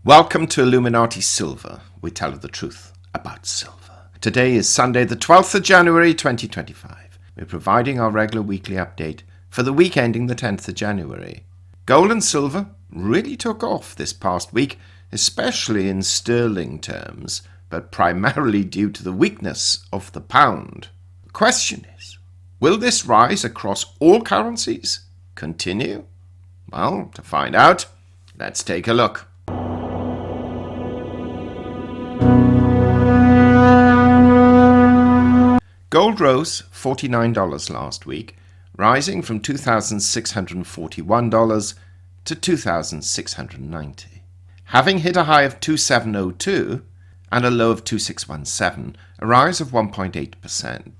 Welcome to Illuminati Silver. We tell you the truth about silver. Today is Sunday, the 12th of January, 2025. We're providing our regular weekly update for the week ending the 10th of January. Gold and silver really took off this past week, especially in sterling terms, but primarily due to the weakness of the pound. The question is, will this rise across all currencies continue? Well, to find out, let's take a look. Gold rose $49 last week, rising from $2,641 to $2,690. Having hit a high of $2,702 and a low of $2,617, a rise of 1.8%.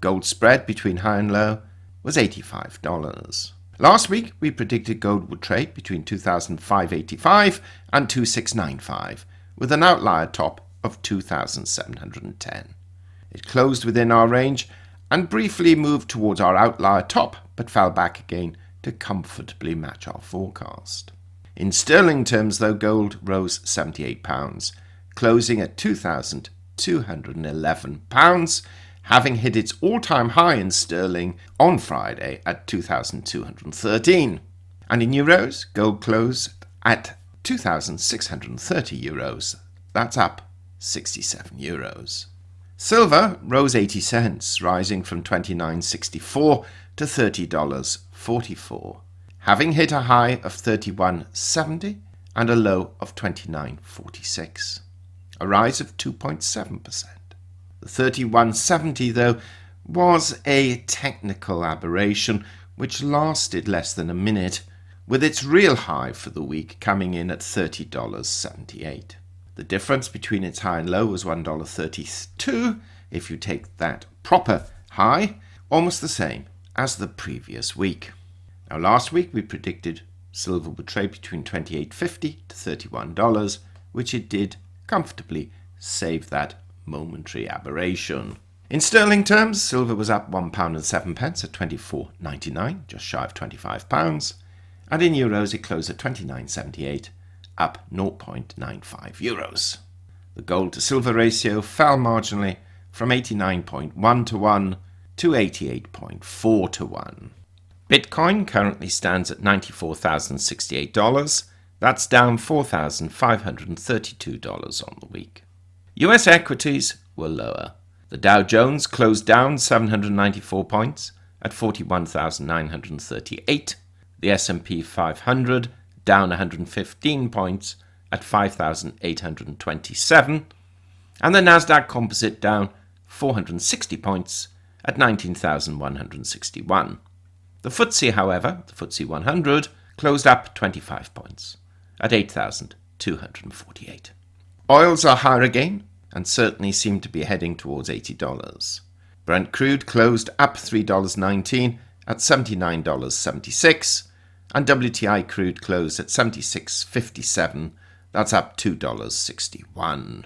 Gold spread between high and low was $85. Last week, we predicted gold would trade between $2,585 and $2,695, with an outlier top of $2,710. It closed within our range and briefly moved towards our outlier top, but fell back again to comfortably match our forecast. In sterling terms, though, gold rose £78, closing at £2,211, having hit its all-time high in sterling on Friday at 2,213. And in euros, gold closed at €2,630. That's up €67. Silver rose 80 cents, rising from $29.64 to $30.44, having hit a high of $31.70 and a low of $29.46, a rise of 2.7%. The $31.70, though, was a technical aberration which lasted less than a minute, with its real high for the week coming in at $30.78. The difference between its high and low was $1.32, if you take that proper high, almost the same as the previous week. Now, last week we predicted silver would trade between $28.50 to $31, which it did comfortably, save that momentary aberration. In sterling terms, silver was up £1.07 at £24.99, just shy of £25, and in euros it closed at £29.78, up €0.95. The gold to silver ratio fell marginally from 89.1 to 1 to 88.4 to 1. Bitcoin currently stands at $94,068. That's down $4,532 on the week. US equities were lower. The Dow Jones closed down 794 points at 41,938. The S&P 500 down 115 points at 5,827, and the Nasdaq Composite down 460 points at 19,161. The FTSE, however, the FTSE 100, closed up 25 points at 8,248. Oils are higher again and certainly seem to be heading towards $80. Brent crude closed up $3.19 at $79.76, and WTI crude closed at $76.57. That's up $2.61.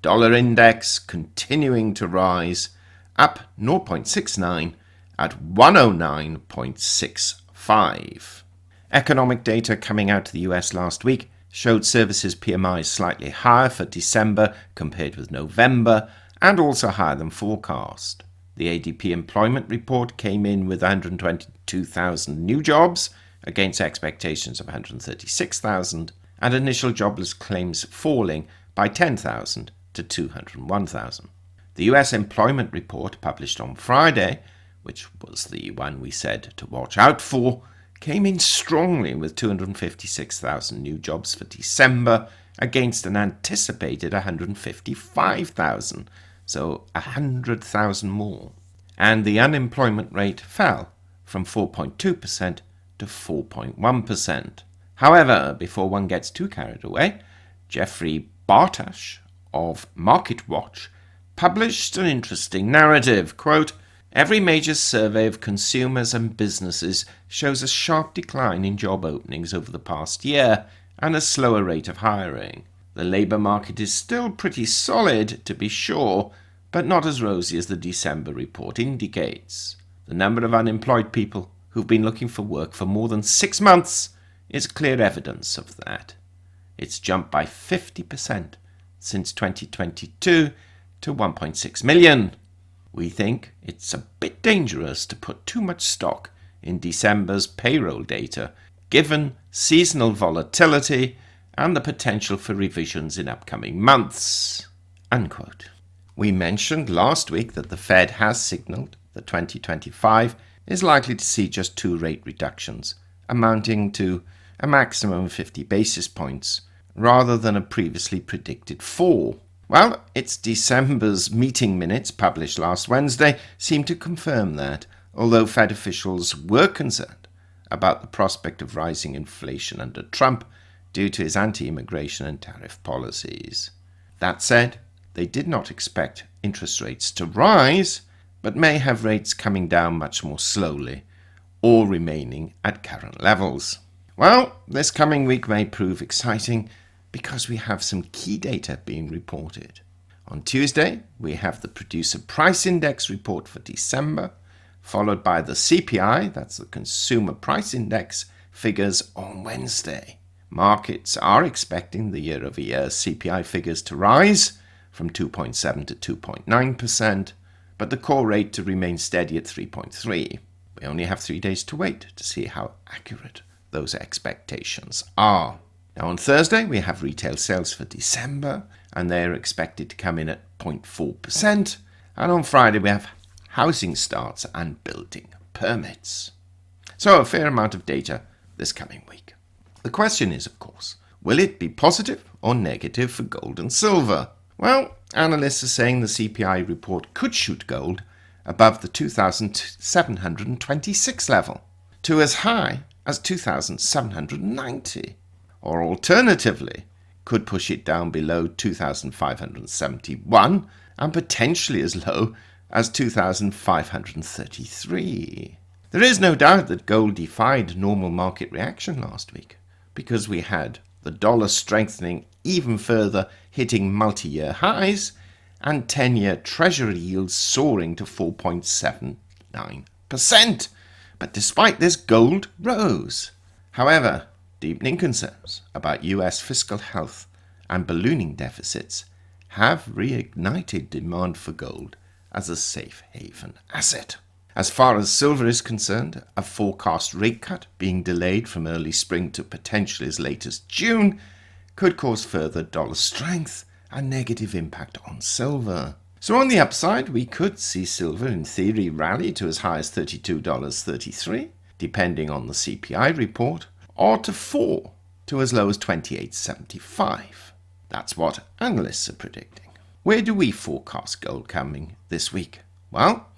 Dollar index continuing to rise, up 0.69 at 109.65. Economic data coming out of the US last week showed services PMI slightly higher for December compared with November, and also higher than forecast. The ADP employment report came in with 122,000 new jobs, against expectations of 136,000, and initial jobless claims falling by 10,000 to 201,000. The US employment report published on Friday, which was the one we said to watch out for, came in strongly with 256,000 new jobs for December against an anticipated 155,000, so 100,000 more. And the unemployment rate fell from 4.2% to 4.1%. However, before one gets too carried away, Jeffrey Bartash of MarketWatch published an interesting narrative. Quote, "Every major survey of consumers and businesses shows a sharp decline in job openings over the past year and a slower rate of hiring. The labour market is still pretty solid, to be sure, but not as rosy as the December report indicates. The number of unemployed people who've been looking for work for more than 6 months is clear evidence of that. It's jumped by 50% since 2022 to 1.6 million. We think it's a bit dangerous to put too much stock in December's payroll data, given seasonal volatility and the potential for revisions in upcoming months." Unquote. We mentioned last week that the Fed has signaled that 2025 is likely to see just 2 rate reductions, amounting to a maximum of 50 basis points, rather than a previously predicted 4. Well, it's December's meeting minutes published last Wednesday seem to confirm that, although Fed officials were concerned about the prospect of rising inflation under Trump due to his anti-immigration and tariff policies. That said, they did not expect interest rates to rise, but may have rates coming down much more slowly or remaining at current levels. Well, this coming week may prove exciting because we have some key data being reported. On Tuesday, we have the Producer Price Index report for December, followed by the CPI, that's the Consumer Price Index, figures on Wednesday. Markets are expecting the year-over-year CPI figures to rise from 2.7 to 2.9%, but the core rate to remain steady at 3.3. We only have 3 days to wait to see how accurate those expectations are. Now on Thursday, we have retail sales for December, and they are expected to come in at 0.4%. And on Friday, we have housing starts and building permits. So a fair amount of data this coming week. The question is, of course, will it be positive or negative for gold and silver? Well, analysts are saying the CPI report could shoot gold above the 2,726 level to as high as 2,790, or alternatively, could push it down below 2,571 and potentially as low as 2,533. There is no doubt that gold defied normal market reaction last week because we had the dollar strengthening even further, hitting multi-year highs, and 10-year Treasury yields soaring to 4.79%. But despite this, gold rose. However, deepening concerns about US fiscal health and ballooning deficits have reignited demand for gold as a safe haven asset. As far as silver is concerned, a forecast rate cut being delayed from early spring to potentially as late as June could cause further dollar strength and negative impact on silver. So on the upside, we could see silver in theory rally to as high as $32.33, depending on the CPI report, or to fall to as low as $28.75. That's what analysts are predicting. Where do we forecast gold coming this week? Well,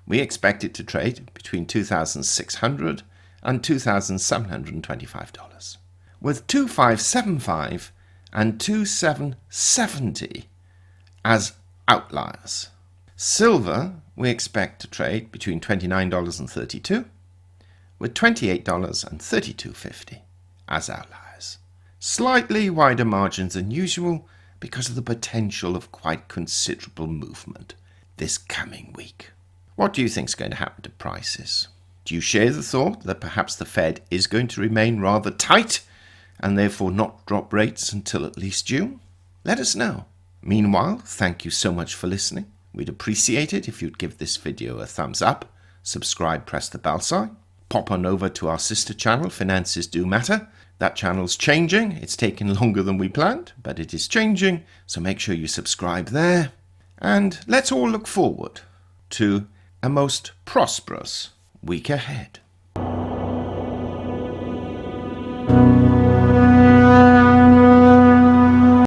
we expect it to trade between $2,600 and $2,725, with $2,575 and $2,770 as outliers. Silver we expect to trade between $29.32 with $28.3250 as outliers. Slightly wider margins than usual because of the potential of quite considerable movement this coming week. What do you think is going to happen to prices? Do you share the thought that perhaps the Fed is going to remain rather tight and therefore not drop rates until at least June? Let us know. Meanwhile, thank you so much for listening. We'd appreciate it if you'd give this video a thumbs up, subscribe, press the bell sign, pop on over to our sister channel, Finances Do Matter. That channel's changing. It's taken longer than we planned, but it is changing, so make sure you subscribe there. And let's all look forward to a most prosperous week ahead.